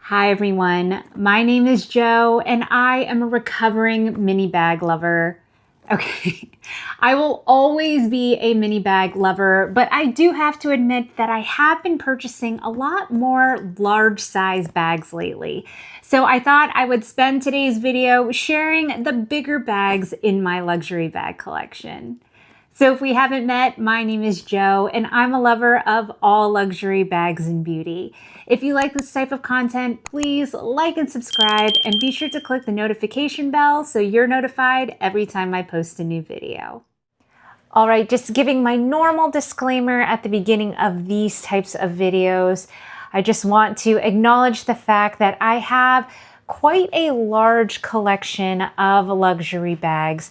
Hi everyone, my name is Jo and I am a recovering mini bag lover. Okay, I will always be a mini bag lover, but I do have to admit that I have been purchasing a lot more large size bags lately. So I thought I would spend today's video sharing the bigger bags in my luxury bag collection. So if we haven't met, my name is Jo and I'm a lover of all luxury bags and beauty. If you like this type of content, please like and subscribe and be sure to click the notification bell so you're notified every time I post a new video. All right, just giving my normal disclaimer at the beginning of these types of videos. I just want to acknowledge the fact that I have quite a large collection of luxury bags.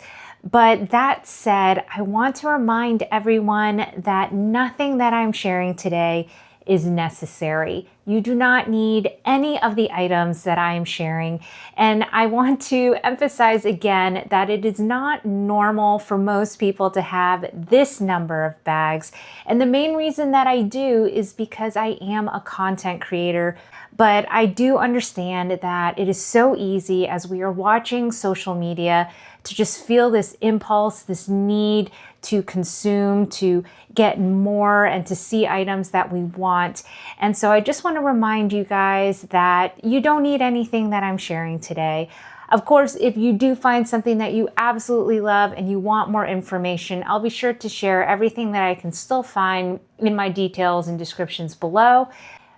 But that said, I want to remind everyone that nothing that I'm sharing today is necessary. You do not need any of the items that I am sharing. And I want to emphasize again that it is not normal for most people to have this number of bags. And the main reason that I do is because I am a content creator. But I do understand that it is so easy as we are watching social media to just feel this impulse, this need to consume, to get more and to see items that we want. And so I just want to remind you guys that you don't need anything that I'm sharing today. Of course, if you do find something that you absolutely love and you want more information, I'll be sure to share everything that I can still find in my details and descriptions below.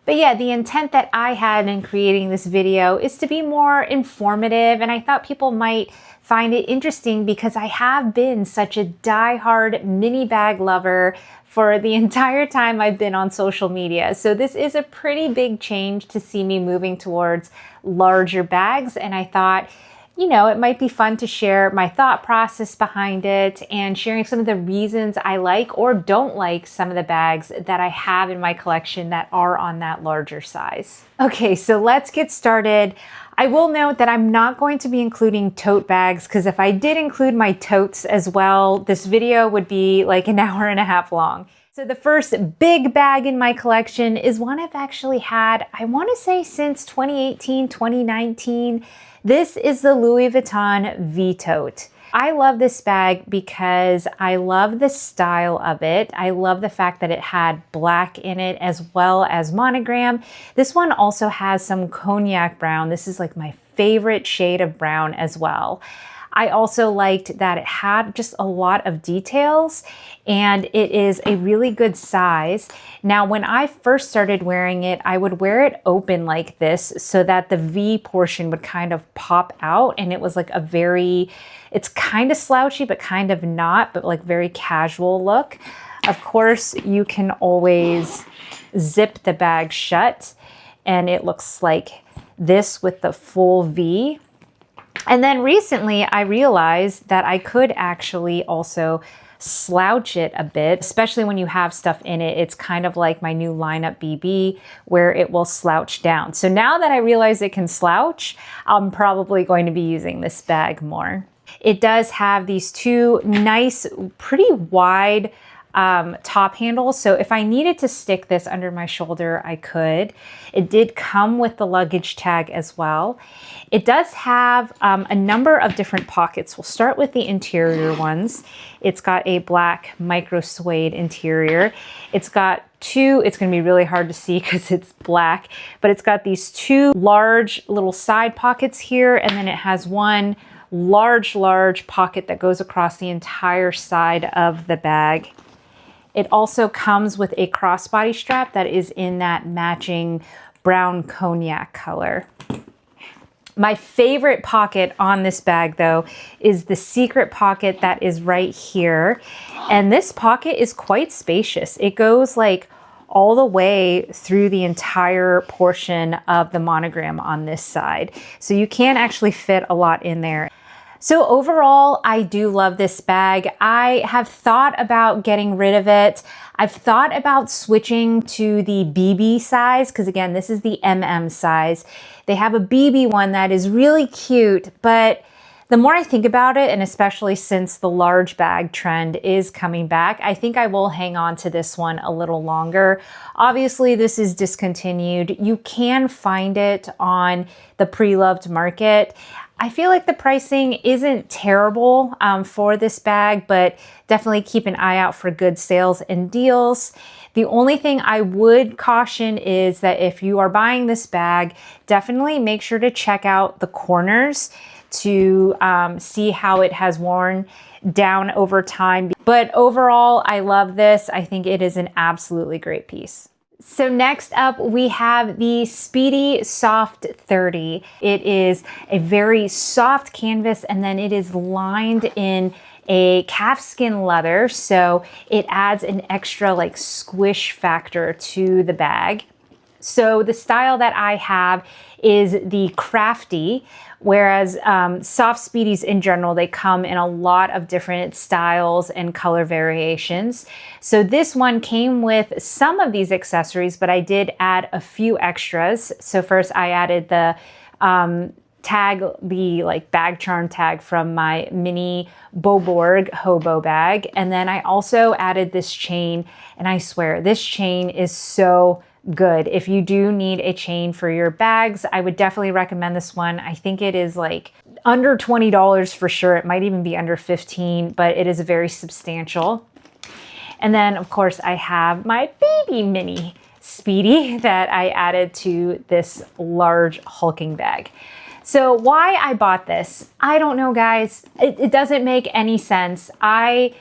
But yeah, the intent that I had in creating this video is to be more informative, and I thought people might find it interesting because I have been such a die-hard mini bag lover for the entire time I've been on social media. So this is a pretty big change to see me moving towards larger bags, and I thought, you know, it might be fun to share my thought process behind it and sharing some of the reasons I like or don't like some of the bags that I have in my collection that are on that larger size. Okay, so let's get started. I will note that I'm not going to be including tote bags because if I did include my totes as well, this video would be like an hour and a half long. So the first big bag in my collection is one I've actually had, I want to say since 2018, 2019. This is the Louis Vuitton V Tote. I love this bag because I love the style of it. I love the fact that it had black in it as well as monogram. This one also has some cognac brown. This is like my favorite shade of brown as well. I also liked that it had just a lot of details and it is a really good size. Now, when I first started wearing it, I would wear it open like this so that the V portion would kind of pop out, and it was like a very, it's kind of slouchy, but kind of not, but like very casual look. Of course, you can always zip the bag shut and it looks like this with the full V. And then recently I realized that I could actually also slouch it a bit, especially when you have stuff in it. It's kind of like my new lineup BB where it will slouch down. So now that I realize it can slouch, I'm probably going to be using this bag more. It does have these two nice, pretty wide top handles. So if I needed to stick this under my shoulder, I could. It did come with the luggage tag as well. It does have a number of different pockets. We'll start with the interior ones. It's got a black micro suede interior. It's got two, it's gonna be really hard to see because it's black, but it's got these two large little side pockets here, and then it has one large pocket that goes across the entire side of the bag. It also comes with a crossbody strap that is in that matching brown cognac color. My favorite pocket on this bag though is the secret pocket that is right here. And this pocket is quite spacious. It goes like all the way through the entire portion of the monogram on this side. So you can actually fit a lot in there. So overall, I do love this bag. I have thought about getting rid of it. I've thought about switching to the BB size, because again, this is the MM size. They have a BB one that is really cute, but The more I think about it, and especially since the large bag trend is coming back, I think I will hang on to this one a little longer. Obviously, this is discontinued. You can find it on the pre-loved market. I feel like the pricing isn't terrible for this bag, but definitely keep an eye out for good sales and deals. The only thing I would caution is that if you are buying this bag, definitely make sure to check out the corners to see how it has worn down over time. But overall, I love this. I think it is an absolutely great piece. So next up, we have the Speedy Soft 30. It is a very soft canvas, and then it is lined in a calfskin leather, so it adds an extra like squish factor to the bag. So the style that I have is the crafty, whereas soft Speedies in general, they come in a lot of different styles and color variations. So this one came with some of these accessories, but I did add a few extras. So first I added the tag, the like bag charm tag from my mini Beaubourg Hobo bag. And then I also added this chain, and I swear this chain is so good. If you do need a chain for your bags, I would definitely recommend this one. I think it is like under $20 for sure. It might even be under 15, but it is very substantial. And then of course I have my baby mini Speedy that I added to this large hulking bag. So why I bought this, I don't know, guys. It doesn't make any sense. I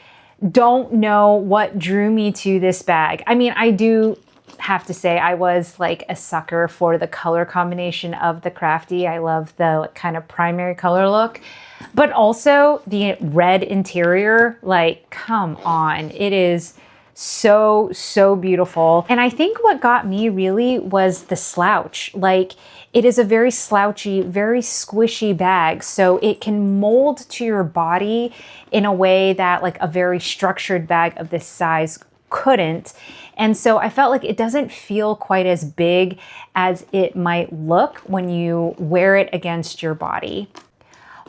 don't know what drew me to this bag. I mean, I do have to say I was like a sucker for the color combination of the crafty. I love the kind of primary color look, but also the red interior. Like, come on, it is so, so beautiful. And I think what got me really was the slouch. Like, it is a very slouchy, very squishy bag. So it can mold to your body in a way that like a very structured bag of this size couldn't. And so I felt like it doesn't feel quite as big as it might look when you wear it against your body.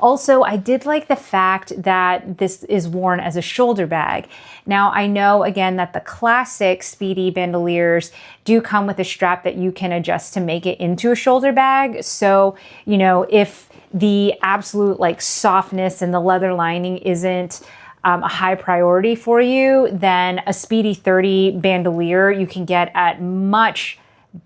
Also, I did like the fact that this is worn as a shoulder bag. Now, I know again that the classic Speedy bandoliers do come with a strap that you can adjust to make it into a shoulder bag. So, you know, if the absolute like softness and the leather lining isn't a high priority for you, then a Speedy 30 bandolier you can get at much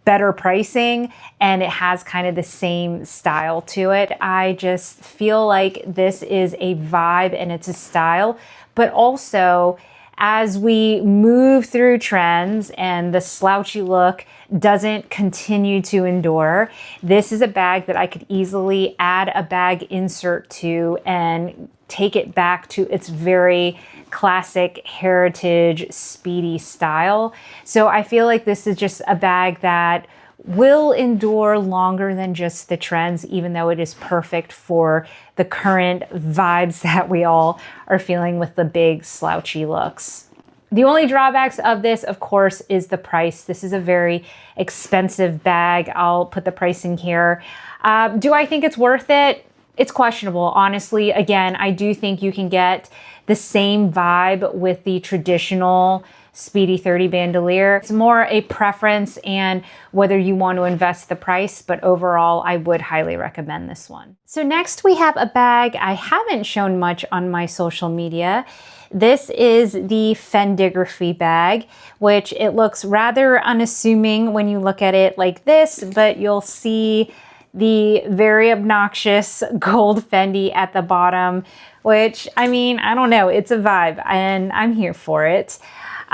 better pricing, and it has kind of the same style to it. I just feel like this is a vibe and it's a style, but also as we move through trends and the slouchy look doesn't continue to endure, this is a bag that I could easily add a bag insert to and take it back to its very classic heritage Speedy style. So I feel like this is just a bag that will endure longer than just the trends, even though it is perfect for the current vibes that we all are feeling with the big slouchy looks. The only drawbacks of this, of course, is the price. This is a very expensive bag. I'll put the pricing here. Do I think it's worth it? It's questionable, honestly. Again, I do think you can get the same vibe with the traditional Speedy 30 bandolier. It's more a preference and whether you want to invest the price, but overall, I would highly recommend this one. So next we have a bag I haven't shown much on my social media. This is the Fendigraphy bag, which it looks rather unassuming when you look at it like this, but you'll see the very obnoxious gold Fendi at the bottom, which, I mean, I don't know, it's a vibe and I'm here for it.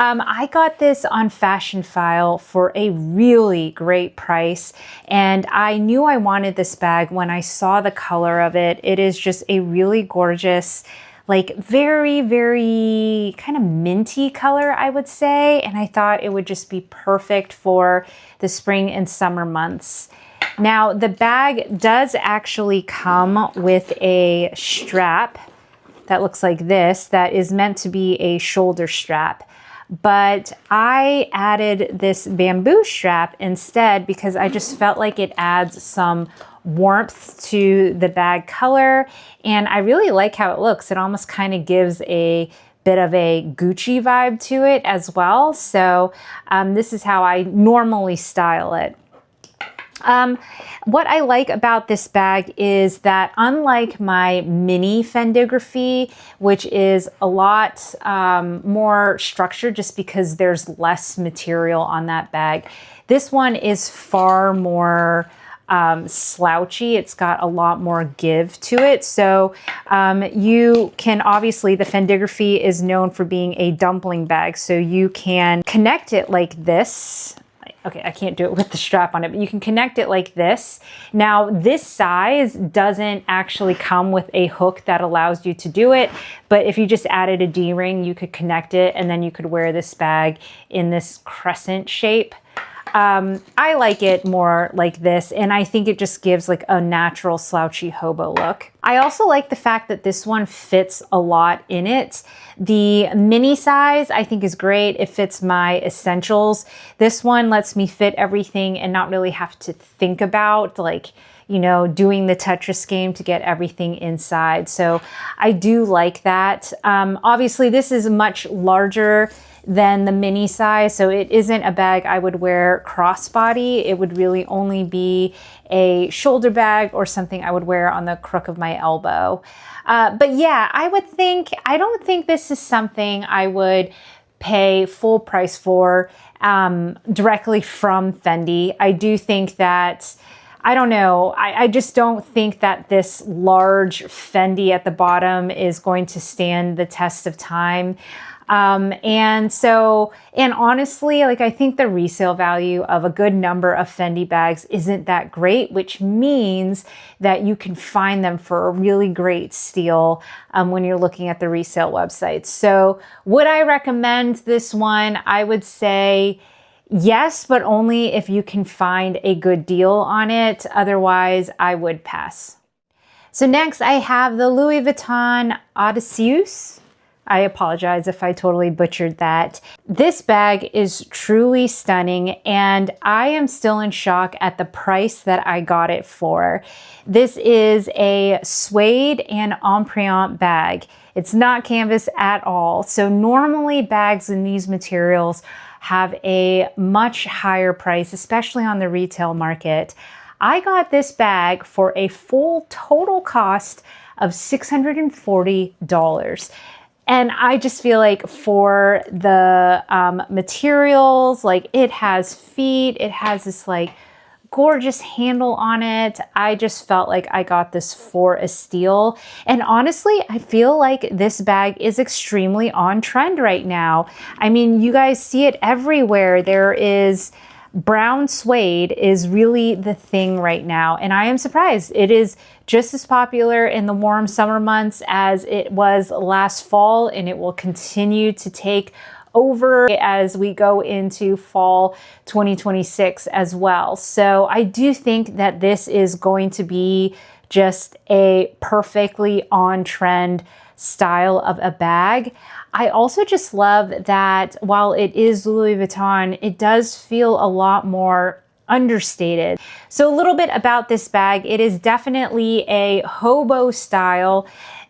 I got this on Fashion File for a really great price, and I knew I wanted this bag when I saw the color of it. It is just a really gorgeous, like very, very kind of minty color, I would say, and I thought it would just be perfect for the spring and summer months. Now, the bag does actually come with a strap that looks like this, that is meant to be a shoulder strap. but I added this bamboo strap instead because I just felt like it adds some warmth to the bag color, and I really like how it looks. It almost kind of gives a bit of a Gucci vibe to it as well. So this is how I normally style it. What I like about this bag is that unlike my mini Fendigraphy, which is a lot more structured just because there's less material on that bag, this one is far more slouchy. It's got a lot more give to it. So you can obviously, the Fendigraphy is known for being a dumpling bag. So you can connect it like this. Okay, I can't do it with the strap on it, but you can connect it like this. Now, this size doesn't actually come with a hook that allows you to do it, but if you just added a D-ring, you could connect it, and then you could wear this bag in this crescent shape. I like it more like this, and I think it just gives like a natural slouchy hobo look. I also like the fact that this one fits a lot in it. The mini size I think is great. It fits my essentials. This one lets me fit everything and not really have to think about like, you know, doing the Tetris game to get everything inside. So I do like that. Obviously this is much larger than the mini size, so it isn't a bag I would wear crossbody. It would really only be a shoulder bag or something I would wear on the crook of my elbow. But yeah, I don't think this is something I would pay full price for directly from Fendi. I do think that, I don't know, I just don't think that this large Fendi at the bottom is going to stand the test of time. And honestly, like I think the resale value of a good number of Fendi bags isn't that great, which means that you can find them for a really great steal when you're looking at the resale websites. So would I recommend this one? I would say yes, but only if you can find a good deal on it. Otherwise, I would pass. So next I have the Louis Vuitton Audacieuse. I apologize if I totally butchered that. This bag is truly stunning, and I am still in shock at the price that I got it for. This is a suede and Empreinte bag. It's not canvas at all. So normally bags in these materials have a much higher price, especially on the retail market. I got this bag for a full total cost of $640. And I just feel like for the materials, like it has feet, it has this like gorgeous handle on it. I just felt like I got this for a steal. And honestly, I feel like this bag is extremely on trend right now. I mean, you guys see it everywhere. There is brown suede is really the thing right now. And I am surprised. It is just as popular in the warm summer months as it was last fall, and it will continue to take over as we go into fall 2026 as well. So I do think that this is going to be just a perfectly on trend style of a bag. I also just love that while it is Louis Vuitton, it does feel a lot more understated. So a little bit about this bag. It is definitely a hobo style.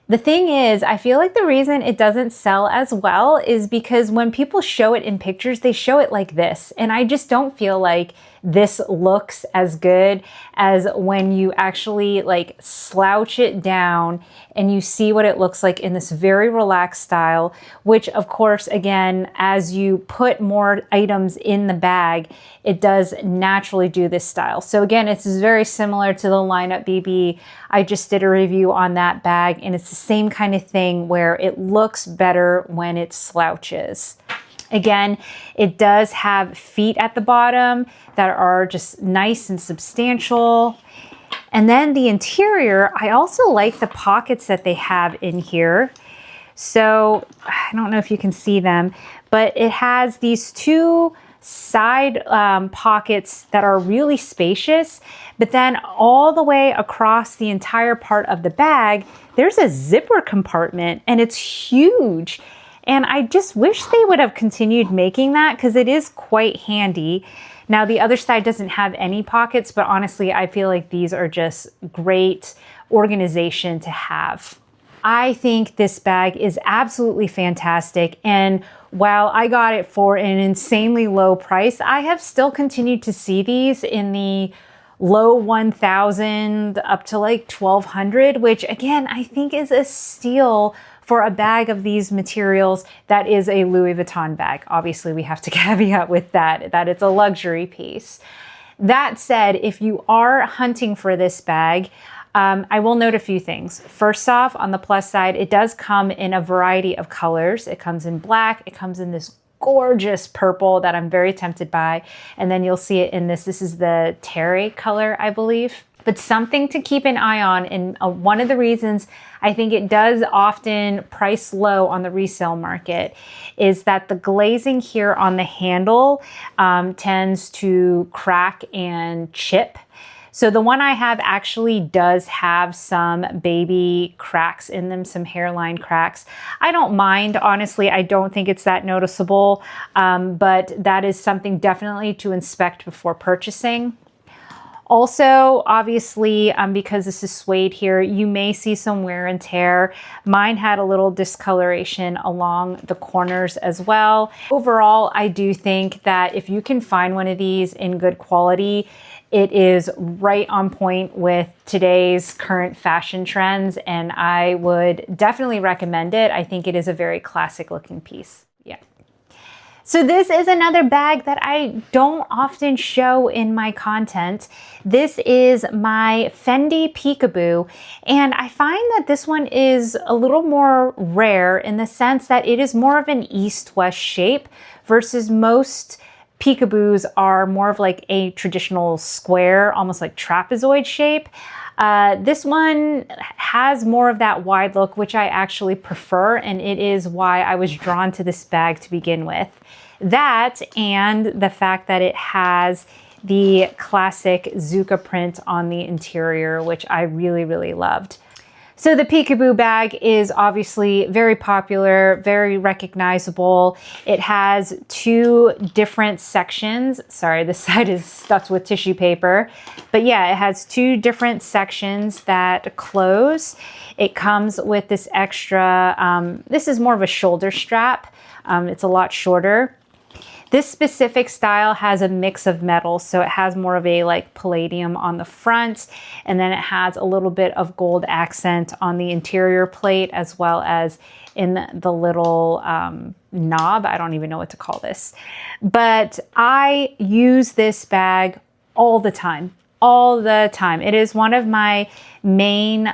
The thing is, I feel like the reason it doesn't sell as well is because when people show it in pictures, they show it like this. And I just don't feel like this looks as good as when you actually like slouch it down and you see what it looks like in this very relaxed style, which of course, again, as you put more items in the bag, it does naturally do this style. So again, it's very similar to the Lineup BB. I just did a review on that bag, and it's the same kind of thing where it looks better when it slouches. Again, it does have feet at the bottom that are just nice and substantial. And then the interior, I also like the pockets that they have in here. So I don't know if you can see them, but it has these two side pockets that are really spacious, but then all the way across the entire part of the bag, there's a zipper compartment, and it's huge. And I just wish they would have continued making that because it is quite handy. Now the other side doesn't have any pockets, but honestly, I feel like these are just great organization to have. I think this bag is absolutely fantastic. And while I got it for an insanely low price, I have still continued to see these in the low 1,000 up to like 1,200, which again, I think is a steal for a bag of these materials that is a Louis Vuitton bag. Obviously, we have to caveat with that it's a luxury piece. That said, if you are hunting for this bag, I will note a few things. First off, on the plus side, it does come in a variety of colors. It comes in black, it comes in this gorgeous purple that I'm very tempted by, and then you'll see it in this is the terry color, I believe. But something to keep an eye on, and one of the reasons I think it does often price low on the resale market is that the glazing here on the handle tends to crack and chip. So the one I have actually does have some baby cracks in them, some hairline cracks. I don't mind, honestly. I don't think it's that noticeable, but that is something definitely to inspect before purchasing. Also, obviously, because this is suede here, you may see some wear and tear. Mine had a little discoloration along the corners as well. Overall, I do think that if you can find one of these in good quality, it is right on point with today's current fashion trends, and I would definitely recommend it. I think it is a very classic looking piece. Yeah. So this is another bag that I don't often show in my content. This is my Fendi Peekaboo, and I find that this one is a little more rare in the sense that it is more of an east-west shape versus most Peekaboos are more of like a traditional square, almost like trapezoid shape. This one has more of that wide look, which I actually prefer, and it is why I was drawn to this bag to begin with. That and the fact that it has the classic Zucca print on the interior, which I really, really loved. So the Peekaboo bag is obviously very popular, very recognizable. It has two different sections. Sorry, this side is stuffed with tissue paper. But yeah, it has two different sections that close. It comes with this extra, this is more of a shoulder strap. It's a lot shorter. This specific style has a mix of metals, so it has more of a like palladium on the front, and then it has a little bit of gold accent on the interior plate as well as in the little knob. I don't even know what to call this. But I use this bag all the time. All the time. It is one of my main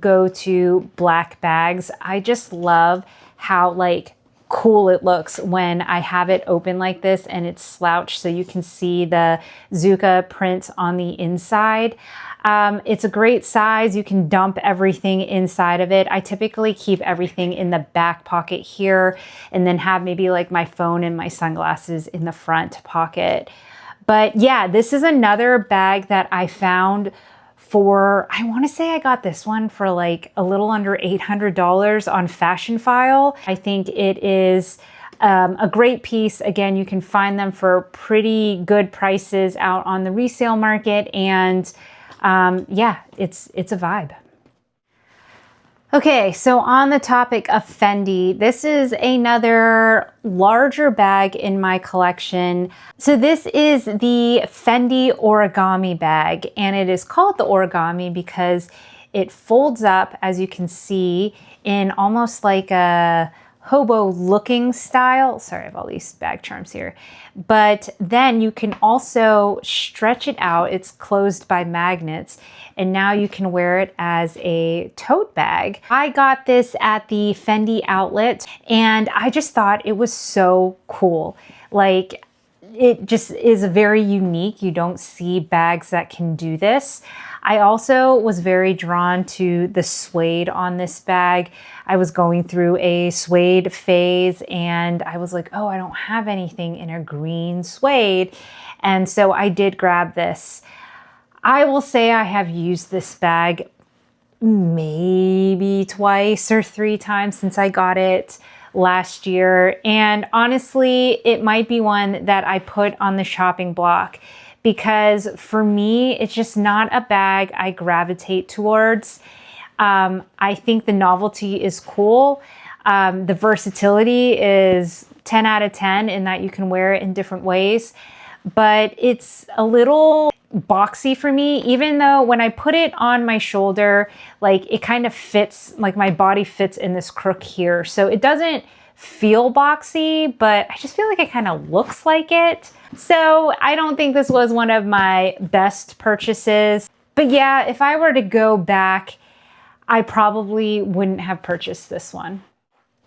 go-to black bags. I just love how like cool it looks when I have it open like this and it's slouched so you can see the Zucca print on the inside. It's a great size. You can dump everything inside of it. I typically keep everything in the back pocket here and then have maybe like my phone and my sunglasses in the front pocket. But yeah, this is another bag that I found for, I want to say I got this one for like a little under $800 on Fashion File. I think it is a great piece. Again, you can find them for pretty good prices out on the resale market, and yeah, it's a vibe. Okay, so on the topic of Fendi, this is another larger bag in my collection. So this is the Fendi Origami bag, and it is called the Origami because it folds up, as you can see, in almost like a Hobo looking style. Sorry, I have all these bag charms here. But then you can also stretch it out. It's closed by magnets, and now you can wear it as a tote bag. I got this at the Fendi outlet, and I just thought it was so cool. Like, it just is very unique. You don't see bags that can do this. I also was very drawn to the suede on this bag. I was going through a suede phase and I was like, oh, I don't have anything in a green suede. And so I did grab this. I will say I have used this bag maybe twice or three times since I got it last year. And honestly, it might be one that I put on the shopping block because for me, it's just not a bag I gravitate towards. I think the novelty is cool. The versatility is 10 out of 10 in that you can wear it in different ways, but it's a little boxy for me, even though when I put it on my shoulder, like it kind of fits, like my body fits in this crook here. So it doesn't feel boxy, but I just feel like it kind of looks like it. So I don't think this was one of my best purchases. But yeah, if I were to go back, I probably wouldn't have purchased this one.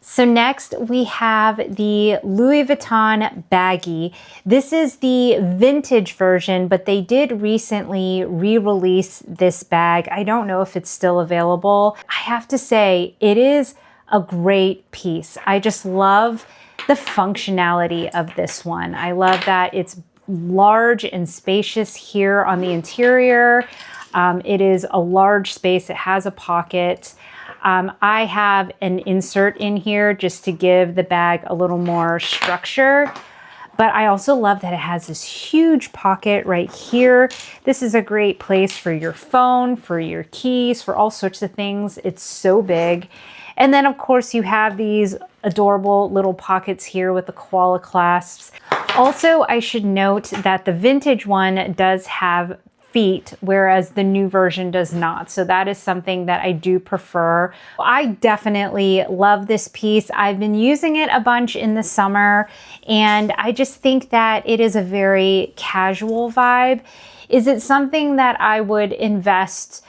So next we have the Louis Vuitton Baggy. This is the vintage version, but they did recently re-release this bag. I don't know if it's still available. I have to say, it is a great piece. I just love the functionality of this one. I love that it's large and spacious here on the interior. It is a large space. It has a pocket. I have an insert in here just to give the bag a little more structure. But I also love that it has this huge pocket right here. This is a great place for your phone, for your keys, for all sorts of things. It's so big. And then of course you have these adorable little pockets here with the koala clasps. Also, I should note that the vintage one does have feet, whereas the new version does not. So that is something that I do prefer. I definitely love this piece. I've been using it a bunch in the summer, and I just think that it is a very casual vibe. Is it something that I would invest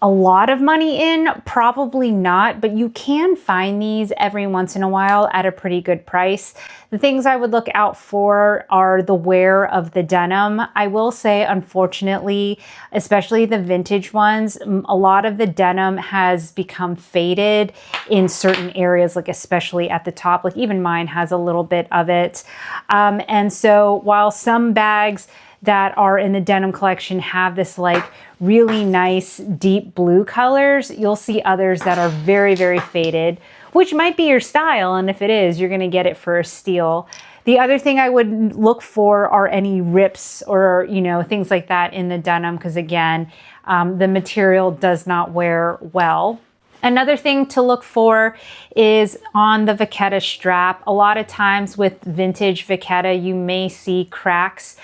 a lot of money in? Probably not, but you can find these every once in a while at a pretty good price. The things I would look out for are the wear of the denim. I will say, unfortunately, especially the vintage ones, a lot of the denim has become faded in certain areas, like especially at the top. Like even mine has a little bit of it. And so while some bags that are in the denim collection have this like really nice deep blue colors, you'll see others that are very, very faded, which might be your style. And if it is, you're gonna get it for a steal. The other thing I would look for are any rips or, you know, things like that in the denim, because again, the material does not wear well. Another thing to look for is on the vachetta strap. A lot of times with vintage vachetta, you may see cracks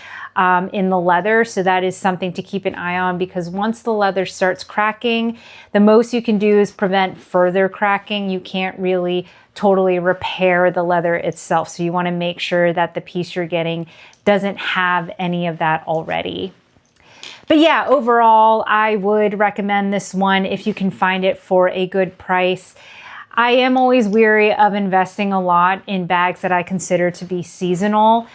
in the leather. So that is something to keep an eye on, because once the leather starts cracking, the most you can do is prevent further cracking. You can't really totally repair the leather itself. So you want to make sure that the piece you're getting doesn't have any of that already. But yeah, overall, I would recommend this one if you can find it for a good price. I am always weary of investing a lot in bags that I consider to be seasonal,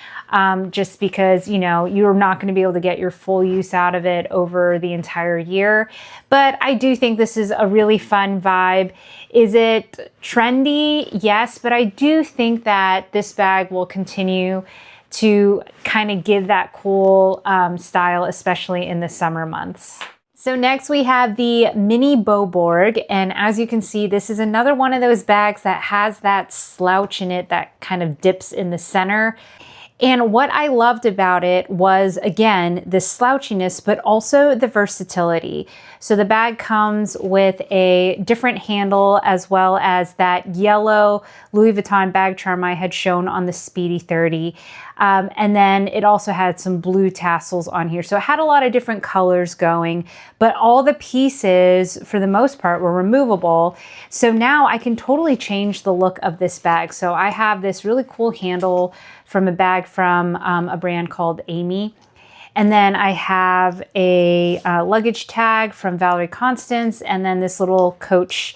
just because, you know, you're not going to be able to get your full use out of it over the entire year. But I do think this is a really fun vibe. Is it trendy? Yes, but I do think that this bag will continue to kind of give that cool style, especially in the summer months. So next we have the Mini Beaubourg, and as you can see, this is another one of those bags that has that slouch in it that kind of dips in the center. And what I loved about it was, again, the slouchiness, but also the versatility. So the bag comes with a different handle, as well as that yellow Louis Vuitton bag charm I had shown on the Speedy 30. And then it also had some blue tassels on here. So it had a lot of different colors going, but all the pieces, for the most part, were removable. So now I can totally change the look of this bag. So I have this really cool handle from a bag from a brand called Amy. And then I have a luggage tag from Valerie Constance, and then this little Coach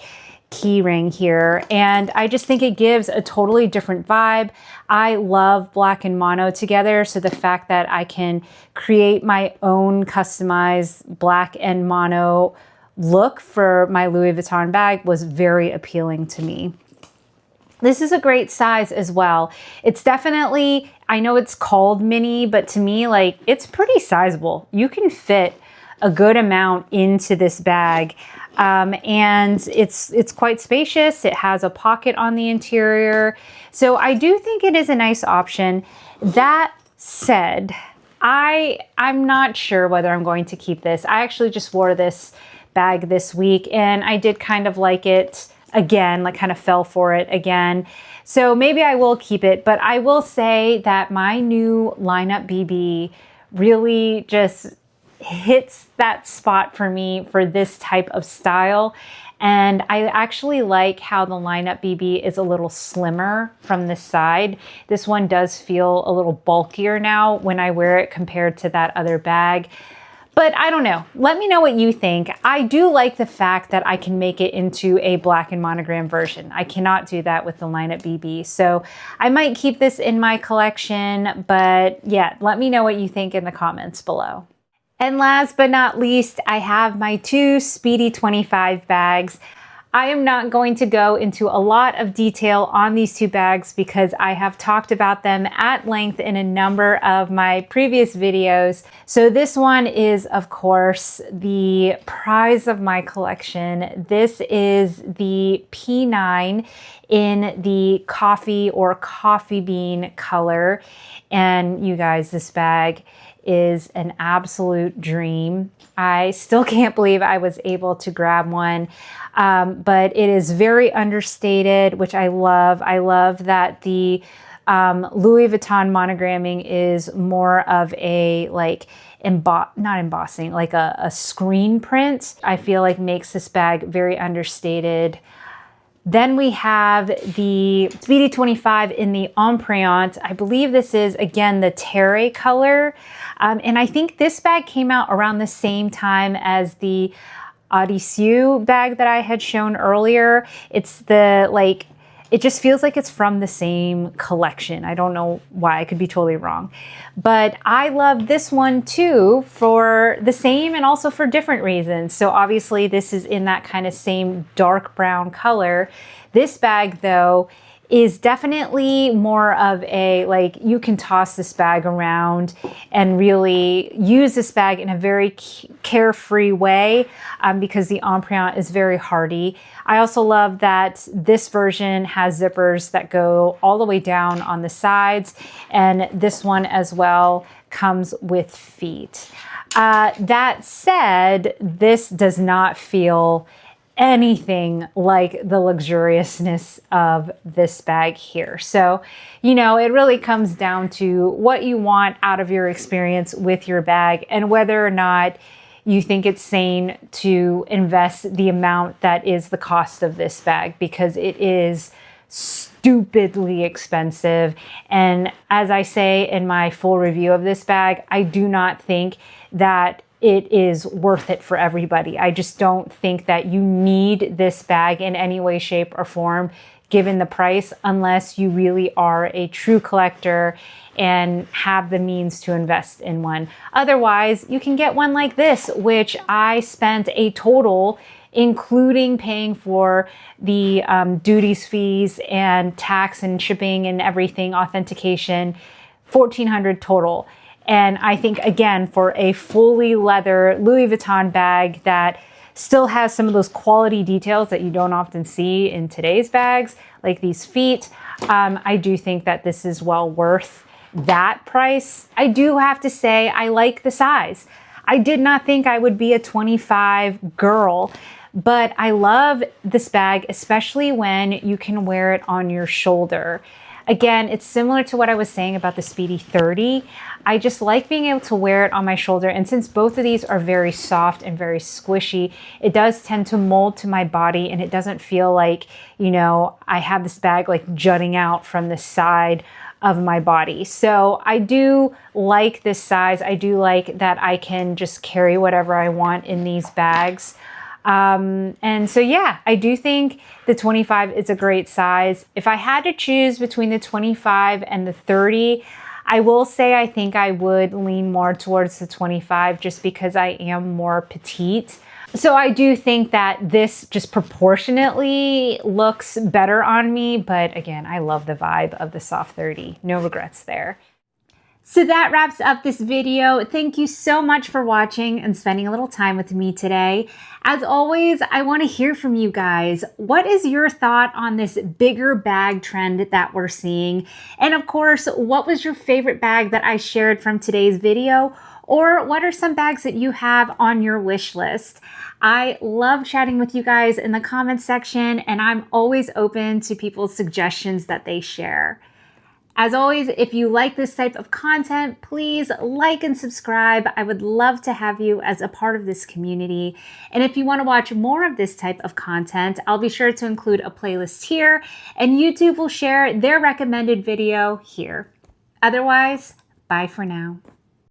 key ring here. And I just think it gives a totally different vibe. I love black and mono together. So the fact that I can create my own customized black and mono look for my Louis Vuitton bag was very appealing to me. This is a great size as well. It's definitely, I know it's called mini, but to me, like, it's pretty sizable. You can fit a good amount into this bag. And it's quite spacious. It has a pocket on the interior. So I do think it is a nice option. That said, I'm not sure whether I'm going to keep this. I actually just wore this bag this week and I did kind of like it again, like kind of fell for it again. So maybe I will keep it, but I will say that my new lineup BB really just hits that spot for me for this type of style. And I actually like how the lineup BB is a little slimmer from this side. This one does feel a little bulkier now when I wear it compared to that other bag. But I don't know. Let me know what you think. I do like the fact that I can make it into a black and monogram version. I cannot do that with the lineup BB. So I might keep this in my collection, but yeah, let me know what you think in the comments below. And last but not least, I have my two Speedy 25 bags. I am not going to go into a lot of detail on these two bags because I have talked about them at length in a number of my previous videos. So this one is, of course, the prize of my collection. This is the P9 in the coffee or coffee bean color. And you guys, this bag is an absolute dream. I still can't believe I was able to grab one, but it is very understated, which I love. I love that the Louis Vuitton monogramming is more of a like not embossing, like a screen print. I feel like makes this bag very understated. Then we have the Speedy 25 in the Empreinte. I believe this is, again, the terre color. And I think this bag came out around the same time as the Audacieuse bag that I had shown earlier. It's the, like, it just feels like it's from the same collection. I don't know why, I could be totally wrong. But I love this one too for the same and also for different reasons. So obviously this is in that kind of same dark brown color. This bag though is definitely more of a, like, you can toss this bag around and really use this bag in a very carefree way because the Empreinte is very hardy. I also love that this version has zippers that go all the way down on the sides, and this one as well comes with feet. That said, this does not feel anything like the luxuriousness of this bag here. So, you know, it really comes down to what you want out of your experience with your bag and whether or not you think it's sane to invest the amount that is the cost of this bag, because it is stupidly expensive. And as I say in my full review of this bag, I do not think that it is worth it for everybody. I just don't think that you need this bag in any way, shape, or form given the price, unless you really are a true collector and have the means to invest in one. Otherwise, you can get one like this, which I spent a total, including paying for the duties, fees, and tax and shipping and everything, authentication, $1,400 total. And I think, again, for a fully leather Louis Vuitton bag that still has some of those quality details that you don't often see in today's bags, like these feet, I do think that this is well worth that price. I do have to say, I like the size. I did not think I would be a 25 girl, but I love this bag, especially when you can wear it on your shoulder. Again, it's similar to what I was saying about the Speedy 30. I just like being able to wear it on my shoulder. And since both of these are very soft and very squishy, it does tend to mold to my body, and it doesn't feel like, you know, I have this bag like jutting out from the side of my body. So I do like this size. I do like that I can just carry whatever I want in these bags. And so, yeah, I do think the 25 is a great size. If I had to choose between the 25 and the 30, I will say I think I would lean more towards the 25 just because I am more petite. So I do think that this just proportionately looks better on me. But again, I love the vibe of the soft 30. No regrets there. So that wraps up this video. Thank you so much for watching and spending a little time with me today. As always, I want to hear from you guys. What is your thought on this bigger bag trend that we're seeing? And of course, what was your favorite bag that I shared from today's video? Or what are some bags that you have on your wish list? I love chatting with you guys in the comments section, and I'm always open to people's suggestions that they share. As always, if you like this type of content, please like and subscribe. I would love to have you as a part of this community. And if you want to watch more of this type of content, I'll be sure to include a playlist here, and YouTube will share their recommended video here. Otherwise, bye for now.